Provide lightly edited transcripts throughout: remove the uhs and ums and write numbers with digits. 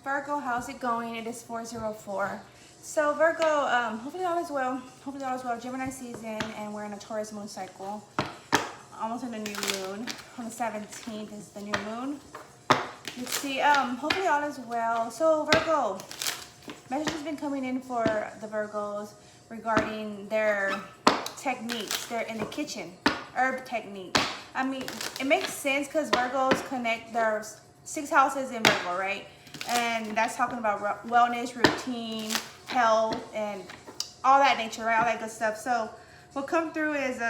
Virgo, how's it going? It is 404. So Virgo, hopefully all is well. Hopefully all is well. Gemini season, and we're in a Taurus moon cycle. Almost in the new moon. On the 17th is the new moon. Let's see. Hopefully all is well. So Virgo, message has been coming in for the Virgos regarding their techniques. They're in the kitchen, herb technique. I mean, it makes sense because Virgos connect their 6 houses in Virgo, right? And that's talking about wellness, routine, health, and all that nature, right? All that good stuff. So what come through is,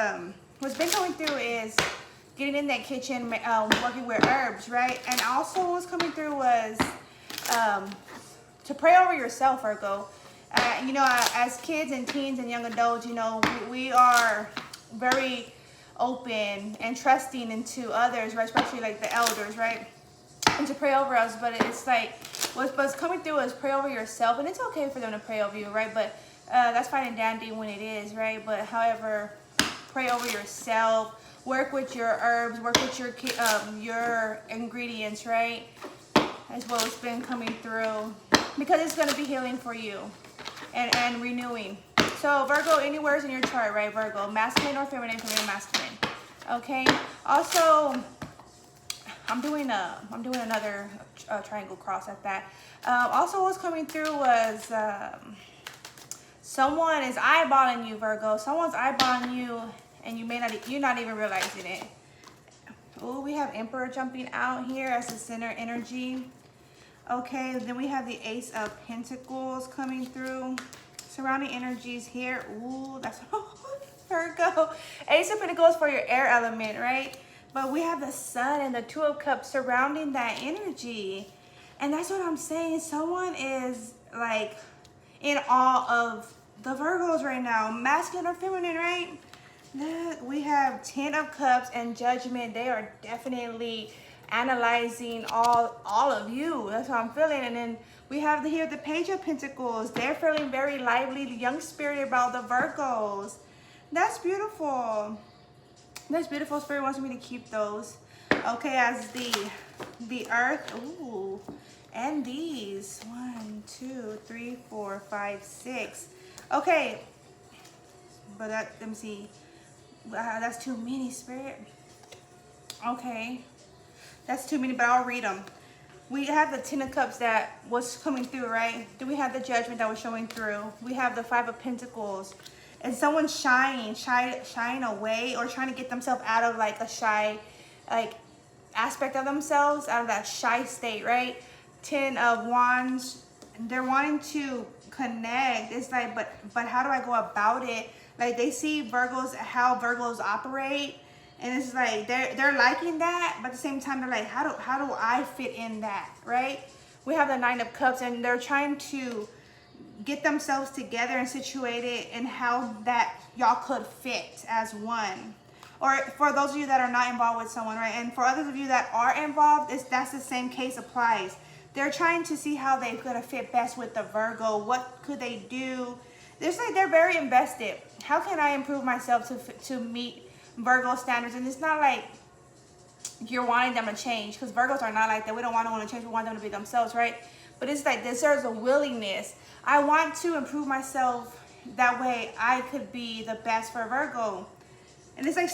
what's been coming through is getting in that kitchen, working with herbs, right? And also what's coming through was to pray over yourself, Virgo. You know, as kids and teens and young adults, you know, we are very open and trusting into others, right? Especially like the elders, right? And to pray over us, but it's like what's coming through is pray over yourself, and it's okay for them to pray over you, right? But that's fine and dandy when it is, right? But however, pray over yourself, work with your herbs, work with your ingredients, right? That's what's been coming through, because it's going to be healing for you and renewing. So Virgo, anywhere's in your chart, right? Virgo, masculine or feminine, feminine, masculine. Okay. Also, I'm doing another triangle cross at that. Also, what's coming through was someone is eyeballing you, Virgo. Someone's eyeballing you, and you're not even realizing it. Oh, we have Emperor jumping out here as the center energy. Okay, then we have the Ace of Pentacles coming through. Surrounding energies here. Ooh, that's Virgo. Ace of Pentacles for your air element, right? But we have the Sun and the Two of Cups surrounding that energy. And that's what I'm saying. Someone is like in awe of the Virgos right now. Masculine or feminine, right? We have 10 of Cups and Judgment. They are definitely analyzing all of you. That's how I'm feeling. And then we have here the Page of Pentacles. They're feeling very lively, young spirited about the Virgos. That's beautiful. That's beautiful. Spirit wants me to keep those. Okay, as the Earth. Ooh, and these 1, 2, 3, 4, 5, 6. Okay, but let me see. That's too many, Spirit. Okay, that's too many, but I'll read them. We have the 10 of Cups that was coming through, right? Then we have the Judgment that was showing through. We have the 5 of Pentacles. And someone's shying away, or trying to get themselves out of like a shy aspect of themselves, out of that shy state, right? 10 of Wands, they're wanting to connect. It's like, but how do I go about it? Like, they see Virgos, how Virgos operate, and it's like they're liking that, but at the same time they're like, how do I fit in that, right? We have the 9 of Cups, and they're trying to get themselves together and situated in how that y'all could fit as one. Or for those of you that are not involved with someone, right? And for others of you that are involved, that's the same case applies. They're trying to see how they're gonna fit best with the Virgo. What could they do? It's like they're very invested. How can I improve myself to meet Virgo standards? And it's not like you're wanting them to change, because Virgos are not like that. We don't want to change. We want them to be themselves, right? But it's like there's a willingness. I want to improve myself. That way I could be the best for Virgo. And it's like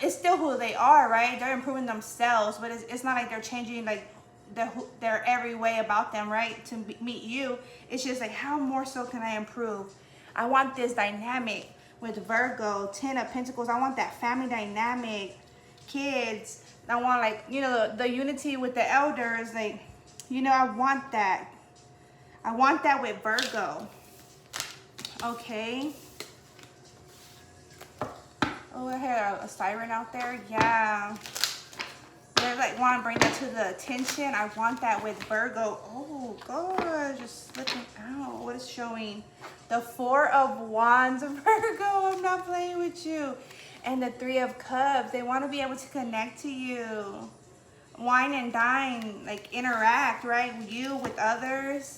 it's still who they are, right? They're improving themselves, but it's not like they're changing like their every way about them, right? To meet you. It's just like, how more so can I improve? I want this dynamic with Virgo, 10 of Pentacles. I want that family dynamic, kids. I want, like, you know, the unity with the elders. Like, you know, I want that. I want that with Virgo. Okay. Oh, I had a siren out there. Yeah. They like want to bring that to the attention. I want that with Virgo. Oh, God, just slipping out. What is showing? The 4 of Wands, Virgo. I'm not playing with you. And the 3 of Cups. They want to be able to connect to you. Wine and dine, like interact, right? You with others.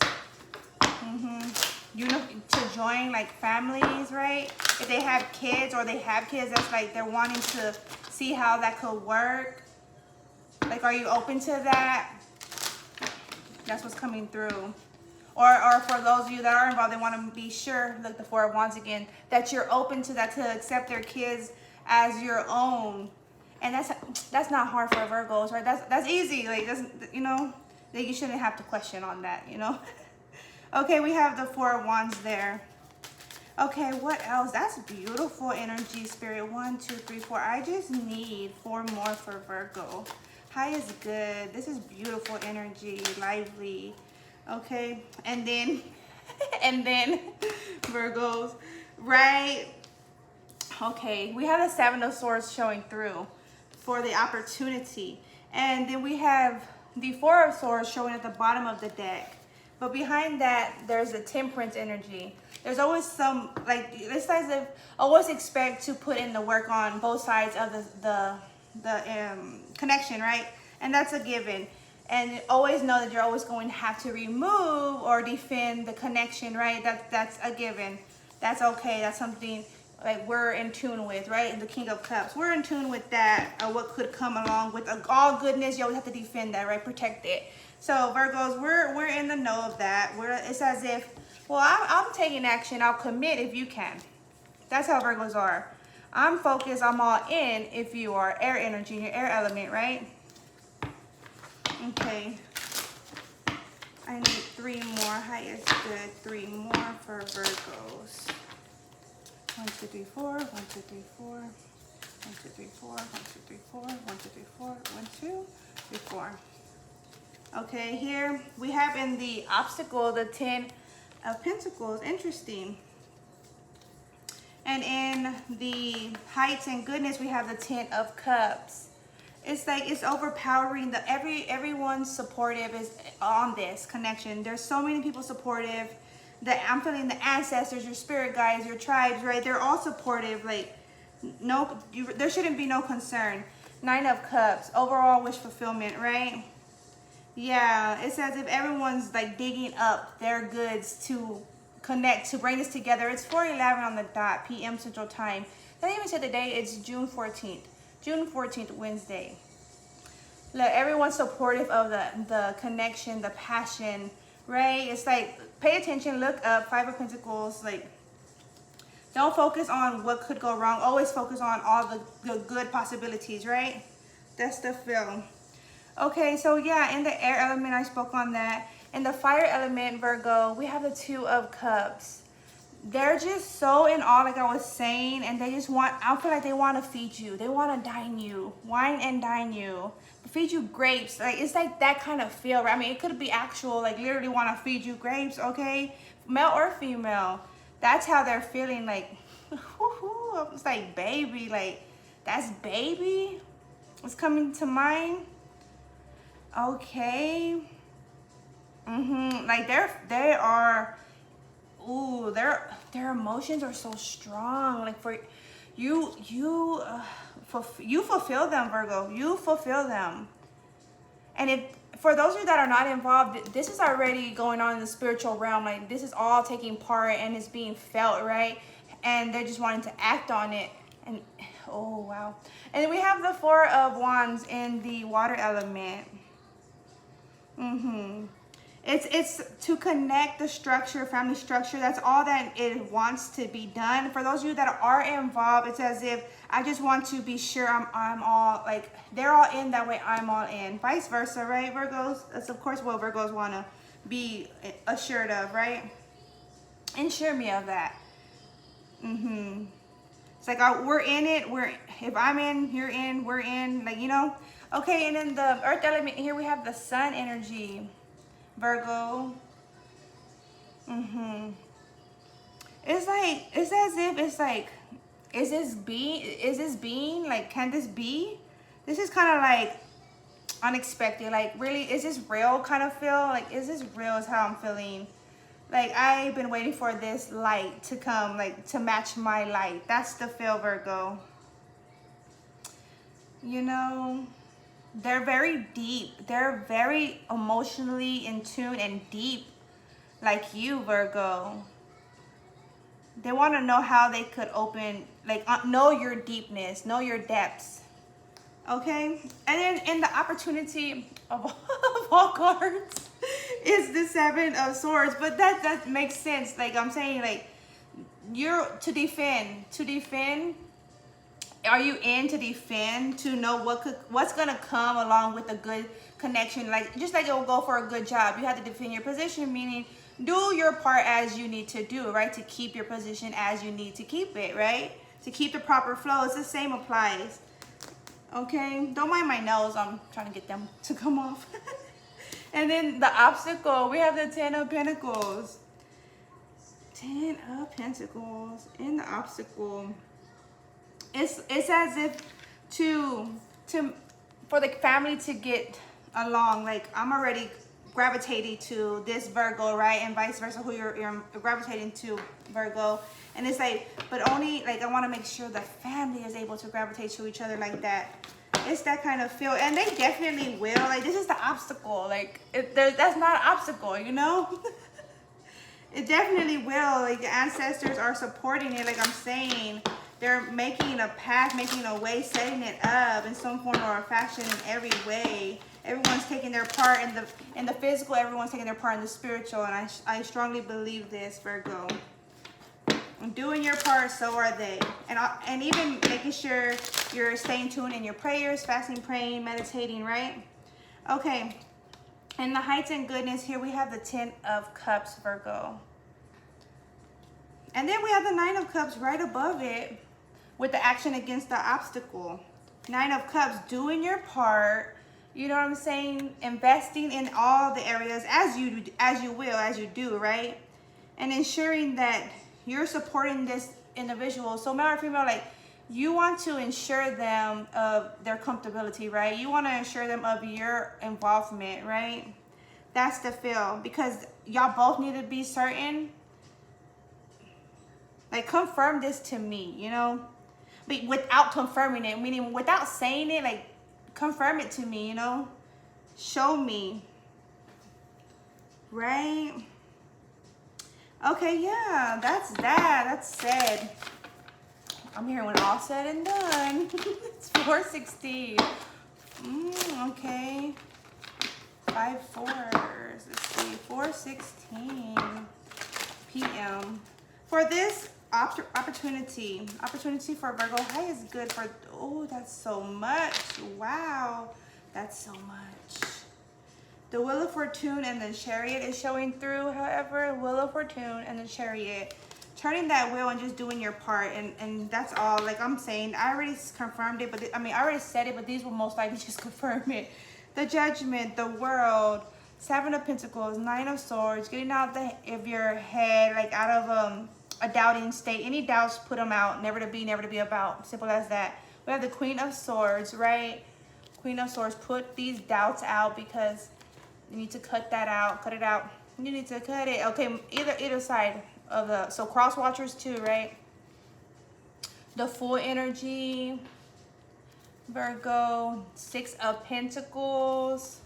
You know, to join like families, right? If they have kids, or they have kids, that's like they're wanting to see how that could work. Like, are you open to that? That's what's coming through. Or for those of you that are involved, they want to be sure, like the Four of Wands again, that you're open to that, to accept their kids as your own. And that's not hard for Virgos, right? That's easy. Like, that's, you know, that you shouldn't have to question on that, you know. Okay, we have the Four of Wands there. Okay, what else? That's beautiful energy, Spirit. 1, 2, 3, 4. I just need 4 more for Virgo. High is good. This is beautiful energy, lively. Okay, and then and then Virgos, right? Okay, we have the Seven of Swords showing through for the opportunity, and then we have the Four of Swords showing at the bottom of the deck. But behind that, there's the Temperance energy. There's always some, like, it's as if always expect to put in the work on both sides of the connection, right? And that's a given. And always know that you're always going to have to remove or defend the connection, right? That's a given. That's okay. That's something like we're in tune with, right? And the King of Cups, we're in tune with that. What could come along with all goodness? You always have to defend that, right? Protect it. So Virgos, we're in the know of that. It's as if, well, I'm taking action. I'll commit if you can. That's how Virgos are. I'm focused. I'm all in. If you are air energy, your air element, right? Okay, I need 3 more. High is good. 3 more for Virgos. 1, 2, 3, 4. 1, 2, 3, 4. 1, 2, 3, 4. 1, 2, 3, 4. 1, 2, 3, 4. 1, 2, 3, 4. Okay, here we have in the obstacle the 10 of Pentacles. Interesting. And in the heights and goodness, we have the 10 of Cups. It's like it's overpowering. Everyone's supportive is on this connection. There's so many people supportive. That I'm feeling the ancestors, your spirit guides, your tribes, right? They're all supportive. Like, there shouldn't be no concern. 9 of Cups, overall wish fulfillment, right? Yeah, it's as if everyone's like digging up their goods to connect, to bring this together. It's 4:11 on the dot p.m. Central Time. They even said the day. It's June 14th. June 14th, Wednesday. Look, everyone's supportive of the connection, the passion, right? It's like, pay attention, look up, 5 of Pentacles. Like, don't focus on what could go wrong. Always focus on all the good possibilities, right? That's the feel. Okay, so yeah, in the air element, I spoke on that. In the fire element, Virgo, we have the 2 of Cups. They're just so in awe, like I was saying, and they just want, I feel like they want to feed you. They want to dine you, wine and dine you, feed you grapes. Like, it's like that kind of feel, right? I mean, it could be actual, like literally want to feed you grapes, okay? Male or female. That's how they're feeling, like, it's like baby, like, that's baby. It's coming to mind. Okay. Like, they are... Ooh, their emotions are so strong. Like, for you fulfill them, Virgo. You fulfill them. And if for those of you that are not involved, this is already going on in the spiritual realm. Like, this is all taking part and it's being felt, right? And they're just wanting to act on it. And oh wow. And then we have the 4 of Wands in the water element. It's to connect the structure, family structure. That's all that it wants to be done. For those of you that are involved, it's as if I just want to be sure I'm all, like, they're all in, that way I'm all in. Vice versa, right, Virgos? That's of course what Virgos want to be assured of, right? Ensure me of that. It's like, we're in it. If I'm in, you're in, we're in, like, you know. Okay, and then the earth element here, we have the sun energy. Virgo. It's like, it's as if it's like, is this being, like, can this be? This is kind of like unexpected. Like, really, is this real kind of feel? Like, is this real is how I'm feeling. Like, I've been waiting for this light to come, like, to match my light. That's the feel, Virgo. You know, they're very deep. They're very emotionally in tune and deep, like you, Virgo. They want to know how they could open, like, know your deepness, know your depths. Okay? And then in the opportunity of all cards, the Seven of Swords, but that makes sense. Like I'm saying, like you're to defend. Are you in to defend, to know what's gonna come along with a good connection? Like just like it will go for a good job, you have to defend your position, meaning do your part as you need to do, right? To keep your position as you need to keep it, right? To keep the proper flow. It's the same applies. Okay, don't mind my nose. I'm trying to get them to come off. And then the obstacle, we have the Ten of Pentacles. Ten of Pentacles in the obstacle. It's as if for the family to get along. Like I'm already gravitating to this Virgo, right? And vice versa, who you're gravitating to, Virgo. And it's like, but only like I want to make sure the family is able to gravitate to each other like that. It's that kind of feel, and they definitely will. Like this is the obstacle. Like that's not an obstacle, you know. It definitely will. Like the ancestors are supporting it. Like I'm saying, they're making a path, making a way, setting it up in some form or fashion in every way. Everyone's taking their part in the physical. Everyone's taking their part in the spiritual, and I strongly believe this, Virgo. Doing your part, so are they. And even making sure you're staying tuned in your prayers, fasting, praying, meditating, right? Okay. In the heights and goodness, here we have the Ten of Cups, Virgo. And then we have the Nine of Cups right above it with the action against the obstacle. Nine of Cups, doing your part. You know what I'm saying? Investing in all the areas as you do, right? And ensuring that you're supporting this individual. So male or female, like you want to ensure them of their comfortability, right? You want to ensure them of your involvement, right? That's the feel, because y'all both need to be certain. Like confirm this to me, you know, but without confirming it, meaning without saying it, like confirm it to me, you know, show me, right? Okay, yeah, that's said. I'm here when all said and done. It's 4:16. Okay. 5 4s. Let's see. 4:16 p.m. For this opportunity for Virgo, high is good for. Oh, that's so much. Wow, that's so much. The Wheel of Fortune and the Chariot is showing through. However, Wheel of Fortune and the Chariot, turning that wheel and just doing your part, and that's all. Like I'm saying, I already confirmed it, but I already said it, but these will most likely just confirm it. The Judgment, the World, Seven of Pentacles, Nine of Swords, getting out of your head, like out of a doubting state. Any doubts, put them out. Never to be, never to be about. Simple as that. We have the Queen of Swords, right? Queen of Swords, put these doubts out, because you need to cut that out. Cut it out. You need to cut it. Okay, either side of the, so cross watchers too, right? The Full energy, Virgo, Six of Pentacles,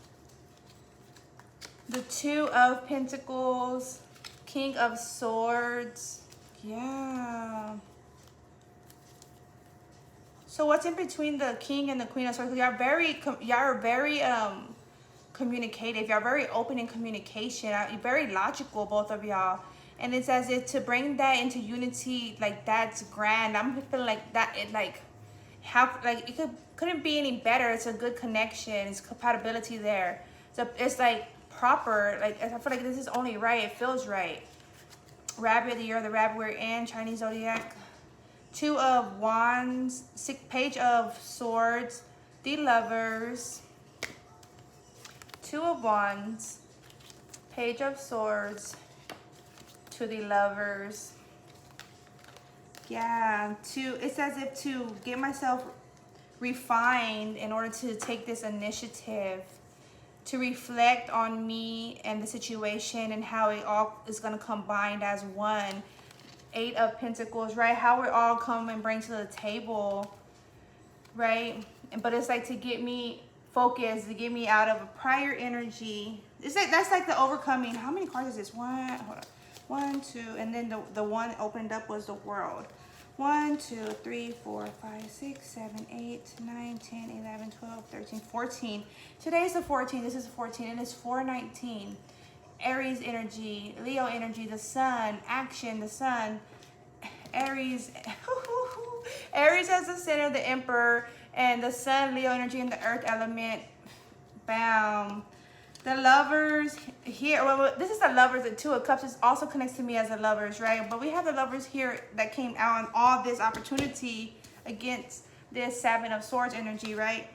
the Two of Pentacles, King of Swords. Yeah. So what's in between the King and the Queen of Swords? Y'all are very communicative. Y'all very open in communication. You're very logical, both of y'all. And it's as if to bring that into unity, like that's grand. I'm feeling like that. It like how like it couldn't be any better. It's a good connection. It's compatibility there. So it's like proper. Like I feel like this is only right. It feels right. Rabbit, the year of the rabbit we're in, Chinese zodiac. Two of Wands, Page of Swords, the Lovers. Two of Wands, Page of Swords, to the Lovers. Yeah, it's as if to get myself refined in order to take this initiative, to reflect on me and the situation and how it all is going to combine as one. Eight of Pentacles, right? How we all come and bring to the table, right? But it's like to get me focused, to get me out of a prior energy. It's like that's like the overcoming. How many cards is this? One, hold on. 1, 2, and then the one opened up was the World. 1, 2, 3, 4, 5, 6, 7, 8, 9, 10, 11, 12, 13, 14. Today is the 14th. This is the 14th, and it's 4:19. Aries energy, Leo energy, the sun, action, the sun, Aries, Aries as the center, the emperor, and the sun, Leo energy, and the earth element. Bam. The lovers here, well, this is the lovers, the Two of Cups. This also connects to me as the lovers, right? But we have the lovers here that came out on all this opportunity against this Seven of Swords energy, right?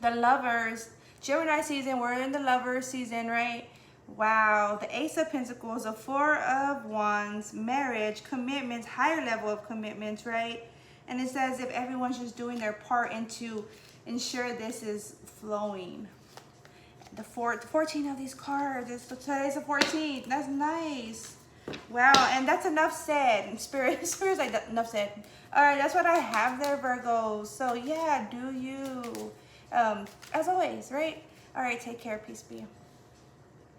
The lovers, Gemini season, we're in the lovers season, right? Wow, the Ace of Pentacles, the Four of Wands, marriage, commitments, higher level of commitments, right? And it says if everyone's just doing their part and to ensure this is flowing. The 14 of these cards, today's the 14th, that's nice. Wow, and that's enough said. Spirit's like, enough said. All right, that's what I have there, Virgos. So yeah, do you, as always, right? All right, take care, peace be.